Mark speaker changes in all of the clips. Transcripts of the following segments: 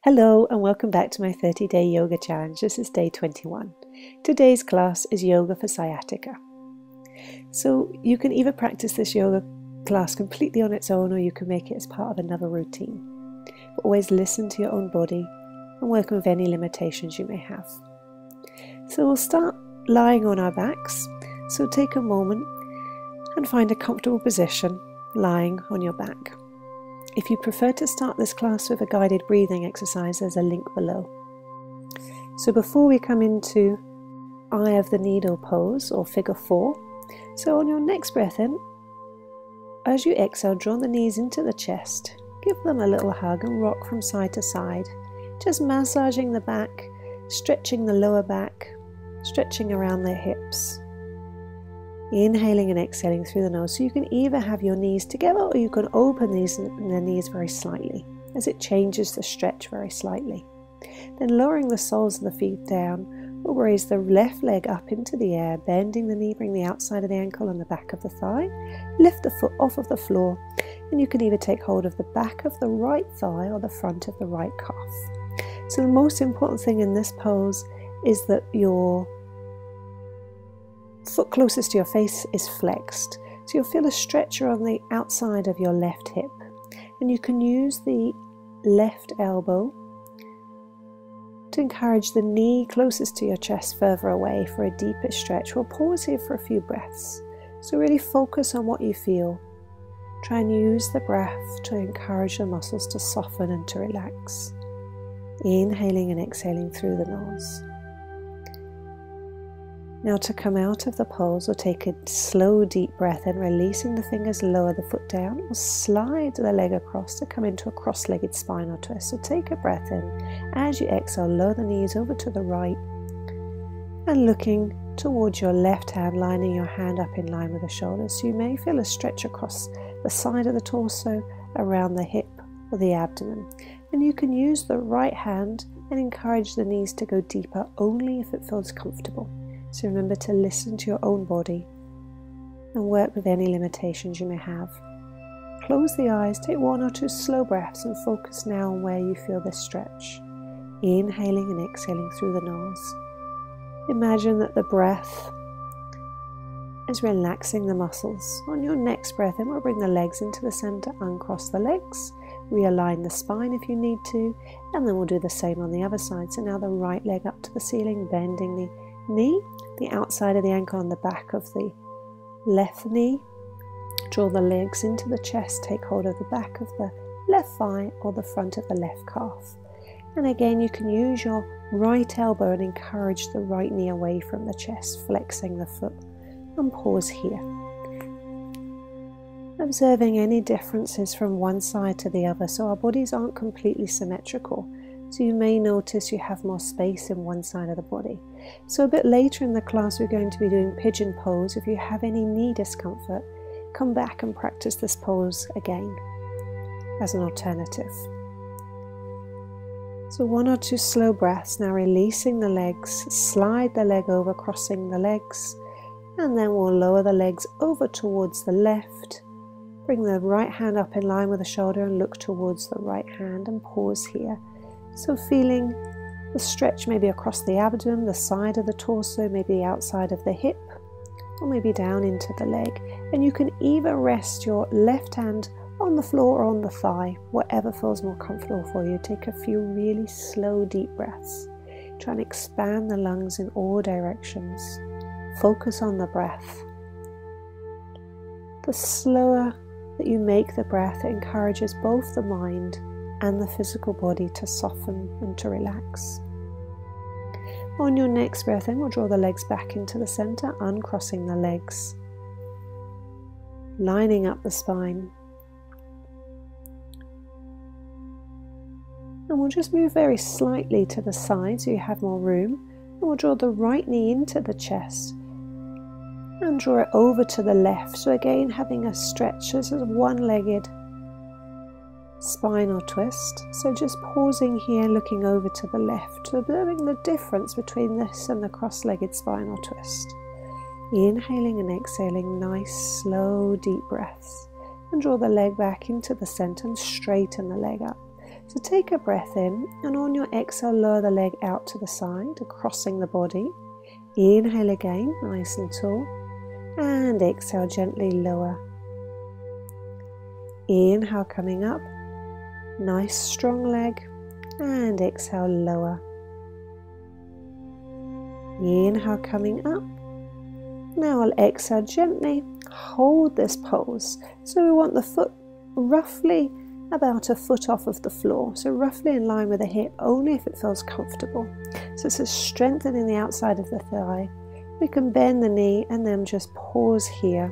Speaker 1: Hello and welcome back to my 30-day yoga challenge. This is day 21. Today's class is yoga for sciatica. So you can either practice this yoga class completely on its own or you can make it as part of another routine. But always listen to your own body and work with any limitations you may have. So we'll start lying on our backs. So take a moment and find a comfortable position lying on your back. If you prefer to start this class with a guided breathing exercise, there's a link below. So before we come into Eye of the Needle pose or figure 4, so on your next breath in, as you exhale, draw the knees into the chest, give them a little hug and rock from side to side, just massaging the back, stretching the lower back, stretching around the hips. Inhaling and exhaling through the nose. So you can either have your knees together or you can open the knees very slightly as it changes the stretch very slightly. Then lowering the soles of the feet down, we'll raise the left leg up into the air, bending the knee, bring the outside of the ankle and the back of the thigh, lift the foot off of the floor, and you can either take hold of the back of the right thigh or the front of the right calf. So the most important thing in this pose is that your foot closest to your face is flexed. So you'll feel a stretcher on the outside of your left hip. And you can use the left elbow to encourage the knee closest to your chest further away for a deeper stretch. We'll pause here for a few breaths. So really focus on what you feel. Try and use the breath to encourage the muscles to soften and to relax. Inhaling and exhaling through the nose. Now to come out of the pose, we'll take a slow deep breath in, releasing the fingers, lower the foot down, or slide the leg across to come into a cross-legged spinal twist. So take a breath in. As you exhale, lower the knees over to the right and looking towards your left hand, lining your hand up in line with the shoulders. So you may feel a stretch across the side of the torso, around the hip or the abdomen. And you can use the right hand and encourage the knees to go deeper only if it feels comfortable. So remember to listen to your own body and work with any limitations you may have. Close the eyes, take 1 or 2 slow breaths and focus now on where you feel this stretch. Inhaling and exhaling through the nose. Imagine that the breath is relaxing the muscles. On your next breath in, we'll bring the legs into the center, uncross the legs, realign the spine if you need to, and then we'll do the same on the other side. So now the right leg up to the ceiling, bending the knee, the outside of the ankle on the back of the left knee. Draw the legs into the chest, take hold of the back of the left thigh or the front of the left calf. And again, you can use your right elbow and encourage the right knee away from the chest, flexing the foot, and pause here. Observing any differences from one side to the other, so our bodies aren't completely symmetrical. So you may notice you have more space in one side of the body. So a bit later in the class we're going to be doing pigeon pose. If you have any knee discomfort, come back and practice this pose again as an alternative. So 1 or 2 slow breaths, now releasing the legs, slide the leg over, crossing the legs, and then we'll lower the legs over towards the left. Bring the right hand up in line with the shoulder and look towards the right hand and pause here. So feeling the stretch maybe across the abdomen, the side of the torso, maybe outside of the hip, or maybe down into the leg. And you can either rest your left hand on the floor or on the thigh, whatever feels more comfortable for you. Take a few really slow, deep breaths. Try and expand the lungs in all directions. Focus on the breath. The slower that you make the breath, it encourages both the mind and the physical body to soften and to relax. On your next breath in, we'll draw the legs back into the center, uncrossing the legs, lining up the spine. And we'll just move very slightly to the side so you have more room. And we'll draw the right knee into the chest and draw it over to the left. So again, having a stretch. This is a one-legged spinal twist. So just pausing here, looking over to the left, observing the difference between this and the cross-legged spinal twist. Inhaling and exhaling, nice, slow, deep breaths. And draw the leg back into the center and straighten the leg up. So take a breath in, and on your exhale, lower the leg out to the side, crossing the body. Inhale again, nice and tall, and exhale, gently lower. Inhale, coming up, nice strong leg, and exhale, lower. Inhale, coming up. Now I'll exhale gently, hold this pose. So we want the foot roughly about a foot off of the floor, so roughly in line with the hip, only if it feels comfortable. So this is strengthening the outside of the thigh. We can bend the knee and then just pause here,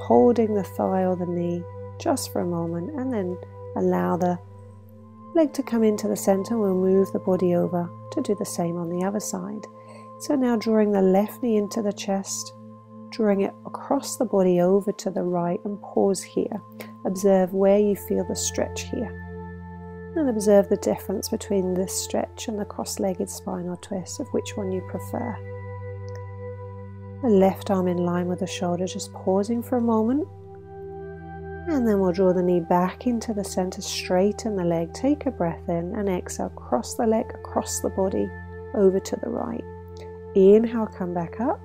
Speaker 1: holding the thigh or the knee just for a moment, and then allow the leg to come into the center. We'll move the body over to do the same on the other side. So now drawing the left knee into the chest, drawing it across the body over to the right, and pause here. Observe where you feel the stretch here, and observe the difference between this stretch and the cross-legged spinal twist, of which one you prefer. The left arm in line with the shoulder, just pausing for a moment, and then we'll draw the knee back into the center, straighten the leg, take a breath in, and exhale, cross the leg across the body over to the right. Inhale, come back up,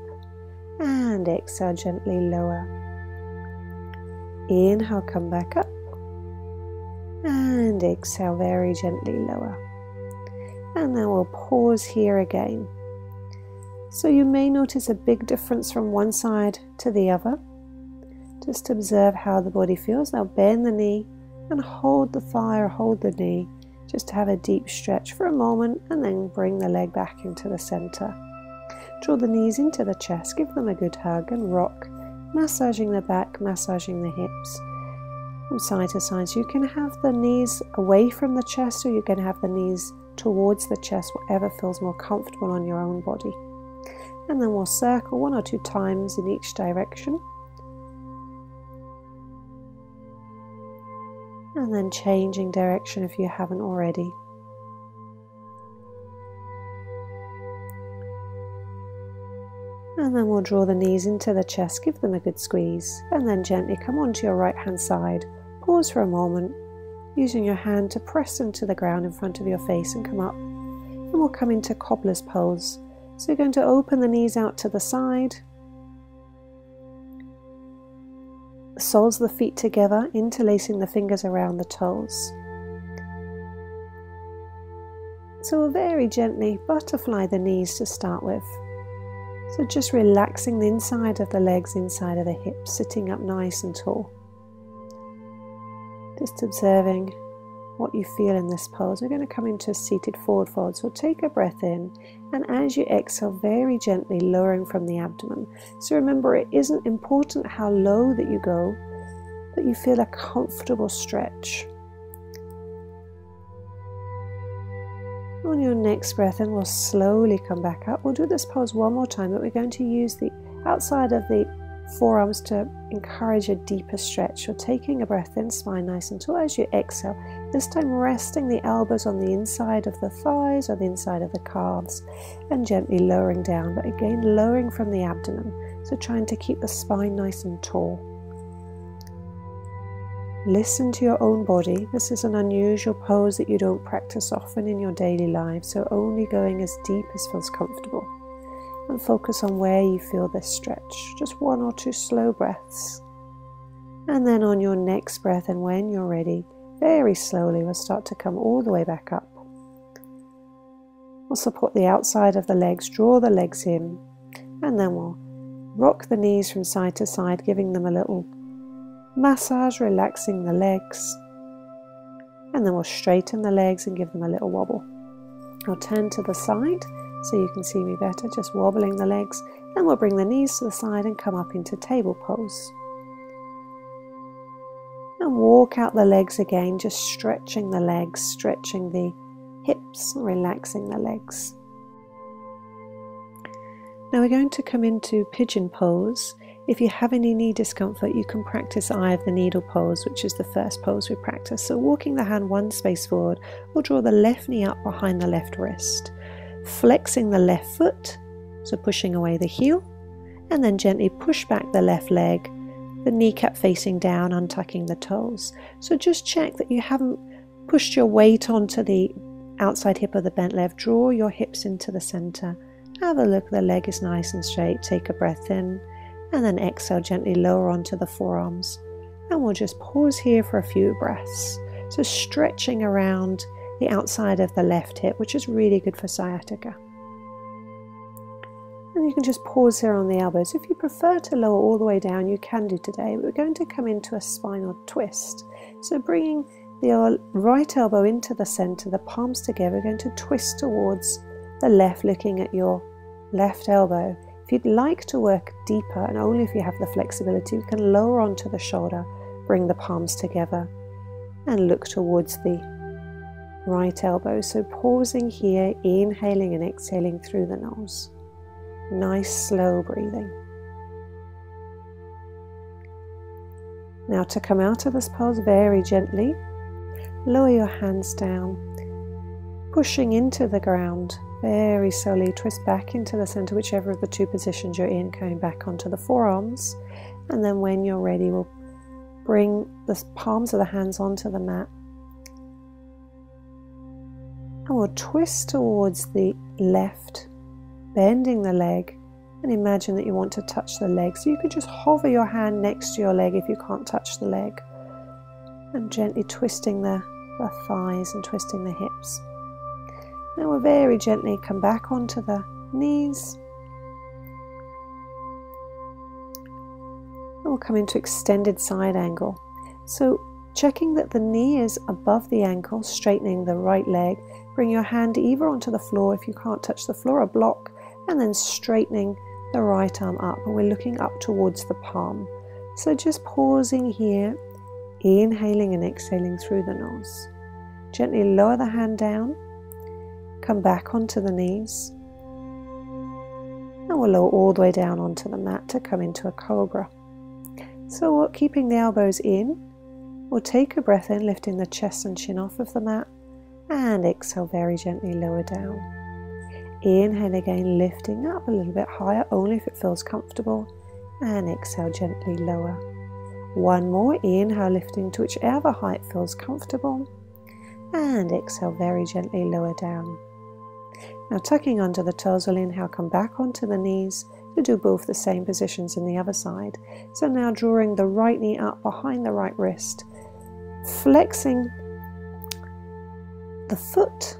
Speaker 1: and exhale, gently lower. Inhale, come back up, and exhale, very gently lower. And then we'll pause here again. So you may notice a big difference from one side to the other. Just observe how the body feels. Now bend the knee and hold the thigh or hold the knee, just to have a deep stretch for a moment, and then bring the leg back into the center. Draw the knees into the chest, give them a good hug, and rock, massaging the back, massaging the hips from side to side. So you can have the knees away from the chest, or you can have the knees towards the chest, whatever feels more comfortable on your own body. And then we'll circle 1 or 2 times in each direction. And then changing direction if you haven't already. And then we'll draw the knees into the chest, give them a good squeeze, and then gently come onto your right hand side. Pause for a moment, using your hand to press into the ground in front of your face and come up. And we'll come into cobbler's pose. So you're going to open the knees out to the side, the soles of the feet together, interlacing the fingers around the toes. So we'll very gently butterfly the knees to start with. So just relaxing the inside of the legs, inside of the hips, sitting up nice and tall. Just observing what you feel in this pose. We're going to come into a seated forward fold. So take a breath in, and as you exhale, very gently lowering from the abdomen. So remember, it isn't important how low that you go, but you feel a comfortable stretch. On your next breath in, we'll slowly come back up. We'll do this pose one more time, but we're going to use the outside of the forearms to encourage a deeper stretch. So taking a breath in, spine nice and tall. As you exhale, this time resting the elbows on the inside of the thighs or the inside of the calves, and gently lowering down, but again lowering from the abdomen. So trying to keep the spine nice and tall. Listen to your own body. This is an unusual pose that you don't practice often in your daily life, so only going as deep as feels comfortable. And focus on where you feel this stretch. Just 1 or 2 slow breaths. And then on your next breath, and when you're ready, very slowly we'll start to come all the way back up. We'll support the outside of the legs, draw the legs in, and then we'll rock the knees from side to side, giving them a little massage, relaxing the legs, and then we'll straighten the legs and give them a little wobble. I'll turn to the side so you can see me better, just wobbling the legs, and we'll bring the knees to the side and come up into table pose. And walk out the legs again, just stretching the legs, stretching the hips, relaxing the legs. Now we're going to come into pigeon pose. If you have any knee discomfort, you can practice eye of the needle pose, which is the first pose we practice. So walking the hand 1 space forward, we'll draw the left knee up behind the left wrist, flexing the left foot, so pushing away the heel, and then gently push back the left leg, the kneecap facing down, untucking the toes. So just check that you haven't pushed your weight onto the outside hip of the bent leg, draw your hips into the center. Have a look, the leg is nice and straight. Take a breath in and then exhale, gently lower onto the forearms. And we'll just pause here for a few breaths. So stretching around the outside of the left hip, which is really good for sciatica. And you can just pause here on the elbows. If you prefer to lower all the way down, you can do today. But we're going to come into a spinal twist. So bringing the right elbow into the center, the palms together, we're going to twist towards the left, looking at your left elbow. If you'd like to work deeper, and only if you have the flexibility, you can lower onto the shoulder, bring the palms together, and look towards the right elbow. So pausing here, inhaling and exhaling through the nose. Nice slow breathing. Now to come out of this pose very gently, lower your hands down, pushing into the ground. Very slowly twist back into the center, whichever of the two positions you're in, coming back onto the forearms. And then when you're ready, we'll bring the palms of the hands onto the mat. And we'll twist towards the left, bending the leg, and imagine that you want to touch the leg. So you could just hover your hand next to your leg if you can't touch the leg. And gently twisting the thighs and twisting the hips. Now we'll very gently come back onto the knees. And we'll come into extended side angle. So checking that the knee is above the ankle, straightening the right leg. Bring your hand either onto the floor if you can't touch the floor, a block, and then straightening the right arm up. And we're looking up towards the palm. So just pausing here, inhaling and exhaling through the nose. Gently lower the hand down. Come back onto the knees, and we'll lower all the way down onto the mat to come into a cobra. So keeping the elbows in, we'll take a breath in, lifting the chest and chin off of the mat, and exhale very gently, lower down. Inhale again, lifting up a little bit higher, only if it feels comfortable, and exhale gently lower. One more, inhale, lifting to whichever height feels comfortable, and exhale very gently, lower down. Now tucking under the toes, we'll inhale, come back onto the knees to do both the same positions in the other side. So now drawing the right knee up behind the right wrist, flexing the foot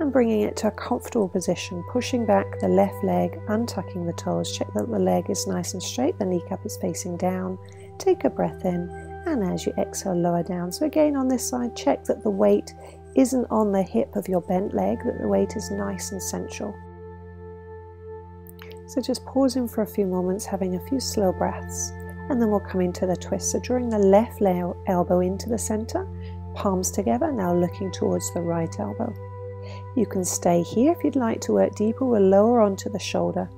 Speaker 1: and bringing it to a comfortable position, pushing back the left leg, untucking the toes. Check that the leg is nice and straight, the kneecap is facing down. Take a breath in, and as you exhale, lower down. So again on this side, check that the weight isn't on the hip of your bent leg, that the weight is nice and central. So just pausing for a few moments, having a few slow breaths, and then we'll come into the twist. So drawing the left elbow into the center, palms together, now looking towards the right elbow. You can stay here if you'd like to work deeper. We'll lower onto the shoulder,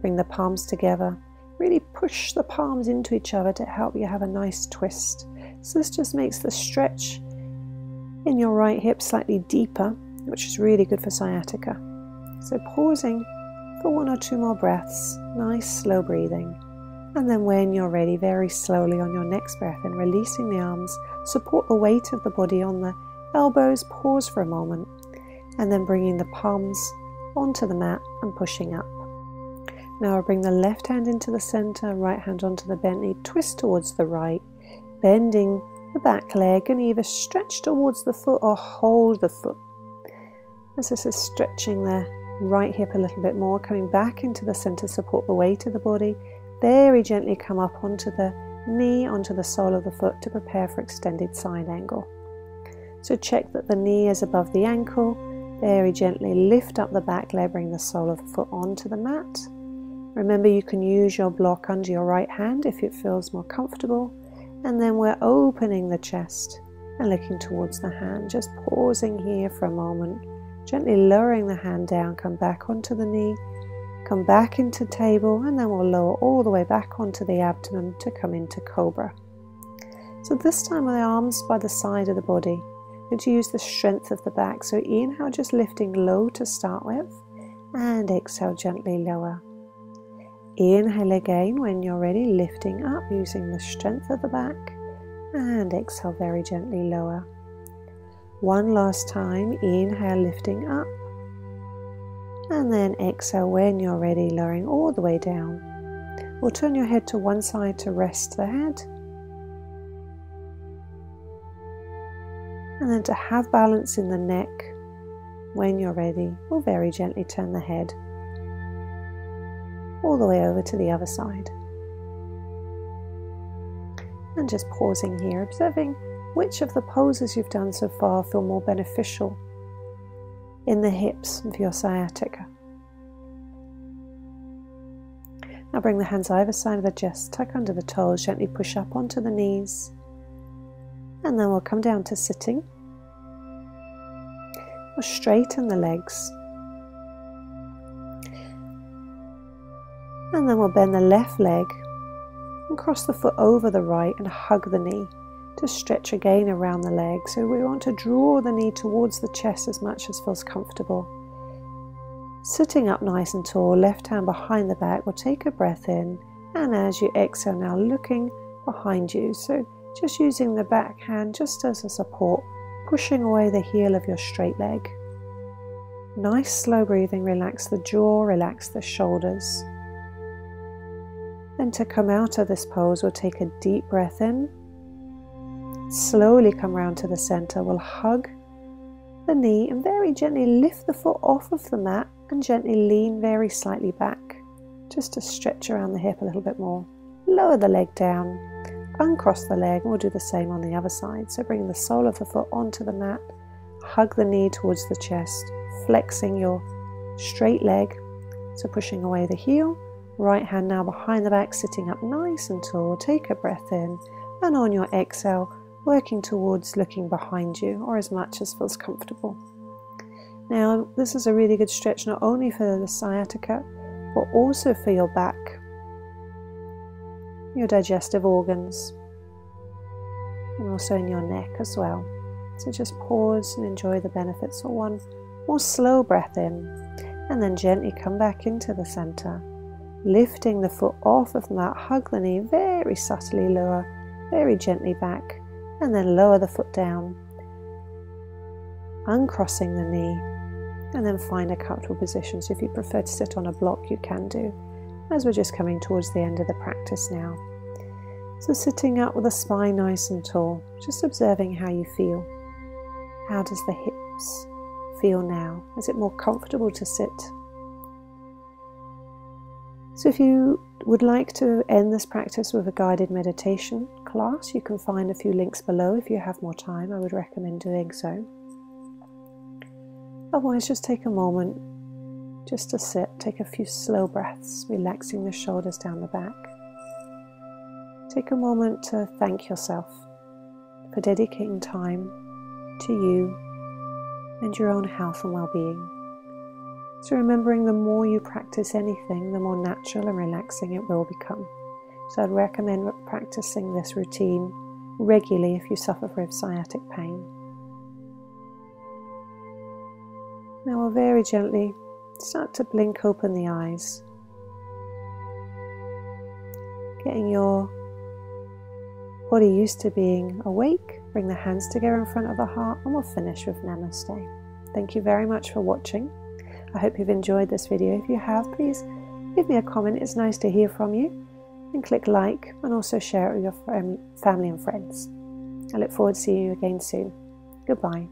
Speaker 1: bring the palms together, really push the palms into each other to help you have a nice twist. So this just makes the stretch in your right hip slightly deeper, which is really good for sciatica. So pausing for one or two more breaths, nice slow breathing. And then when you're ready, very slowly on your next breath and releasing the arms, support the weight of the body on the elbows, pause for a moment, and then bringing the palms onto the mat and pushing up. Now I'll bring the left hand into the center, right hand onto the bent knee, twist towards the right, bending the back leg, and either stretch towards the foot or hold the foot. As this is stretching the right hip a little bit more, coming back into the center, support the weight of the body. Very gently come up onto the knee, onto the sole of the foot to prepare for extended side angle. So check that the knee is above the ankle. Very gently lift up the back leg, bring the sole of the foot onto the mat. Remember, you can use your block under your right hand if it feels more comfortable. And then we're opening the chest and looking towards the hand, just pausing here for a moment, gently lowering the hand down, come back onto the knee, come back into table, and then we'll lower all the way back onto the abdomen to come into cobra. So this time with the arms by the side of the body, going to use the strength of the back. So inhale, just lifting low to start with, and exhale gently lower. Inhale again when you're ready, lifting up using the strength of the back, and exhale very gently lower. One last time, inhale, lifting up. And then exhale when you're ready, lowering all the way down. Or turn your head to one side to rest the head. And then to have balance in the neck, when you're ready, we'll very gently turn the head all the way over to the other side. And just pausing here, observing which of the poses you've done so far feel more beneficial in the hips of your sciatica. Now bring the hands either side of the chest, tuck under the toes, gently push up onto the knees. And then we'll come down to sitting. We'll straighten the legs. And then we'll bend the left leg and cross the foot over the right and hug the knee to stretch again around the leg. So we want to draw the knee towards the chest as much as feels comfortable. Sitting up nice and tall, left hand behind the back, we'll take a breath in, and as you exhale now looking behind you. So just using the back hand just as a support, pushing away the heel of your straight leg. Nice slow breathing, relax the jaw, relax the shoulders. Then to come out of this pose, we'll take a deep breath in. Slowly come round to the center. We'll hug the knee and very gently lift the foot off of the mat and gently lean very slightly back, just to stretch around the hip a little bit more. Lower the leg down, uncross the leg, and we'll do the same on the other side. So bring the sole of the foot onto the mat, hug the knee towards the chest, flexing your straight leg, so pushing away the heel. Right hand now behind the back, sitting up nice and tall. Take a breath in, and on your exhale, working towards looking behind you, or as much as feels comfortable. Now, this is a really good stretch not only for the sciatica, but also for your back, your digestive organs, and also in your neck as well. So just pause and enjoy the benefits for one more slow breath in, and then gently come back into the center, lifting the foot off of the mat, hug the knee, very subtly lower, very gently back, and then lower the foot down, uncrossing the knee, and then find a comfortable position. So if you prefer to sit on a block, you can do, as we're just coming towards the end of the practice now. So sitting up with the spine nice and tall, just observing how you feel. How does the hips feel now? Is it more comfortable to sit? So if you would like to end this practice with a guided meditation class, you can find a few links below. If you have more time, I would recommend doing so. Otherwise, just take a moment just to sit, take a few slow breaths, relaxing the shoulders down the back. Take a moment to thank yourself for dedicating time to you and your own health and well-being. So remembering the more you practice anything, the more natural and relaxing it will become. So I'd recommend practicing this routine regularly if you suffer from sciatic pain. Now we'll very gently start to blink open the eyes, getting your body used to being awake. Bring the hands together in front of the heart, and we'll finish with Namaste. Thank you very much for watching. I hope you've enjoyed this video. If you have, please leave me a comment. It's nice to hear from you. And click like, and also share it with your family and friends. I look forward to seeing you again soon. Goodbye.